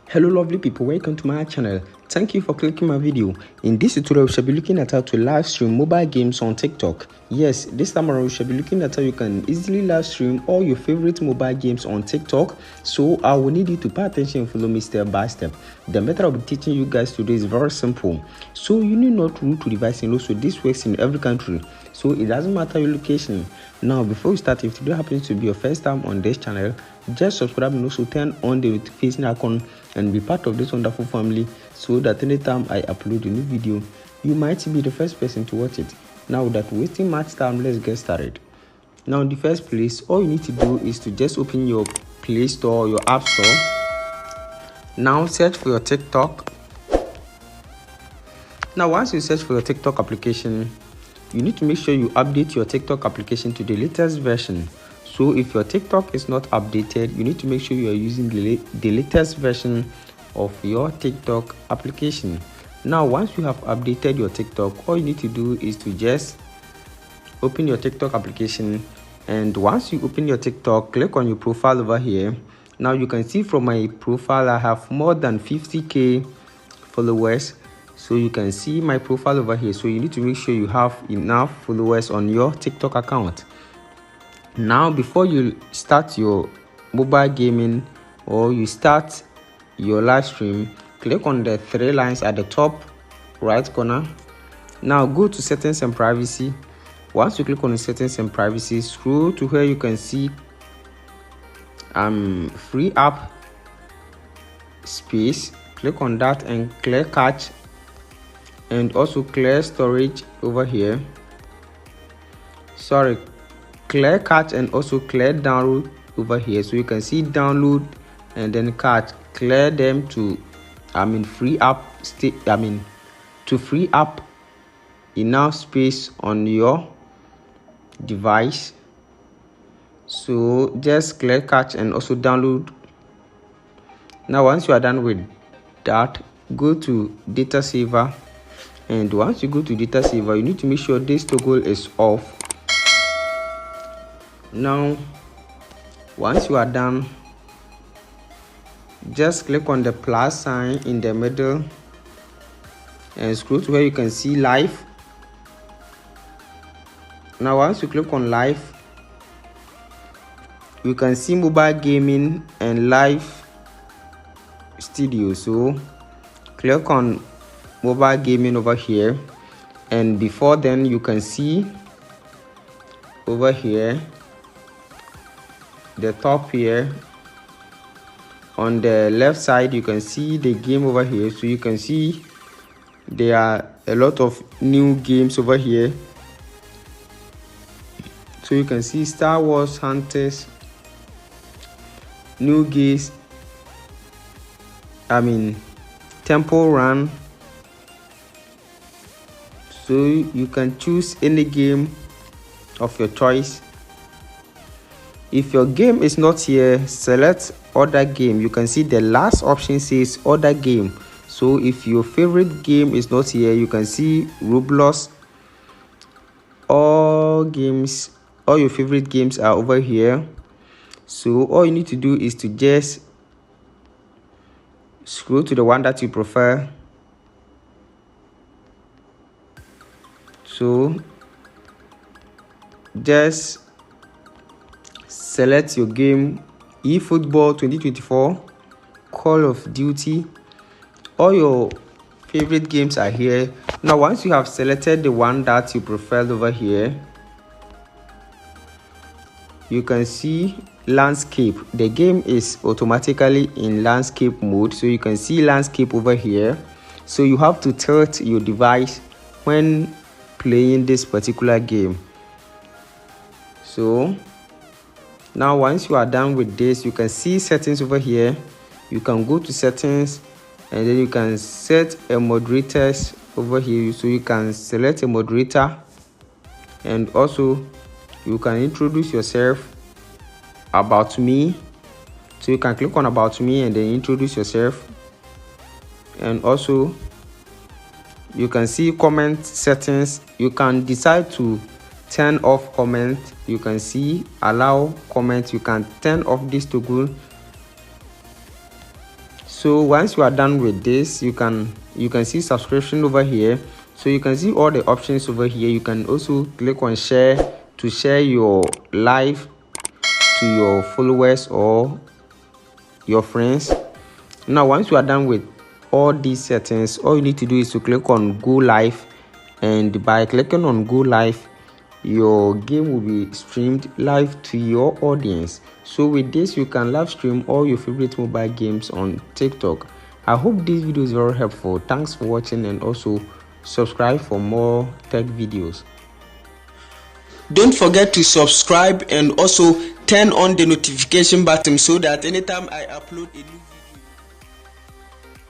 Hello lovely people, welcome to my channel. Thank you for clicking my video. In this tutorial we shall be looking at how to live stream mobile games on TikTok. Yes, this time around we shall be looking at how you can easily live stream all your favorite mobile games on TikTok. So I will need you to pay attention and follow me step by step. The method I'll be teaching you guys today is very simple. So you need not root to device and also this works in every country. So it doesn't matter your location. Now before we start, if today happens to be your first time on this channel, just subscribe and also turn on the notification icon and be part of this wonderful family so that anytime I upload a new video you might be the first person to watch it. Now without wasting much time, let's get started. Now in the first place, all you need to do is to just open your Play Store, your App Store. Now search for your TikTok. Now once you search for your TikTok application, you need to make sure you update your TikTok application to the latest version. So if your TikTok is not updated, you need to make sure you are using the latest version of your TikTok application. Now once you have updated your TikTok, all you need to do is to just open your TikTok application, and once you open your TikTok, click on your profile over here. Now you can see from my profile I have more than 50k followers. So you can see my profile over here. So you need to make sure you have enough followers on your TikTok account. Now before you start your mobile gaming or you start your live stream, click on the three lines at the top right corner. Now go to settings and privacy. Once you click on the settings and privacy, scroll to where you can see free app space. Click on that and clear cache and also clear storage over here. Clear cache and also clear download over here. So you can see download and then cache. Clear them to free up to free up enough space on your device. So just clear cache and also download. Now once you are done with that, go to data saver, and once you go to data saver, you need to make sure this toggle is off. Now once you are done, just click on the plus sign in the middle and scroll to where you can see live. Now once you click on live, you can see mobile gaming and live studio. So click on mobile gaming over here, and before then you can see over here the top here on the left side, you can see the game over here. So you can see there are a lot of new games over here. So you can see Star Wars Hunters, new games, Temple Run. So you can choose any game of your choice. If your game is not here, select other game. You can see the last option says other game. So if your favorite game is not here, you can see Roblox. All your favorite games are over here. So all you need to do is to just scroll to the one that you prefer. So just select your game: eFootball 2024, Call of Duty. All your favorite games are here. Now once you have selected the one that you prefer over here, you can see landscape. The game is automatically in landscape mode, so you can see landscape over here. So you have to tilt your device when playing this particular game. So now once you are done with this, you can see settings over here. You can go to settings and then you can set a moderators over here. So you can select a moderator, and also you can introduce yourself. About me, so you can click on about me and then introduce yourself. And also you can see comment settings. You can decide to turn off comment. You can see allow comment. You can turn off this toggle. So So once you are done with this, you can see subscription over here. So you can see all the options over here. You can also click on share to share your live to your followers or your friends. Now once you are done with all these settings, all you need to do is to click on go live, and by clicking on go live, your game will be streamed live to your audience. So with this, you can live stream all your favorite mobile games on TikTok. I hope this video is very helpful. Thanks for watching, and also subscribe for more tech videos. Don't forget to subscribe and also turn on the notification button so that anytime I upload a new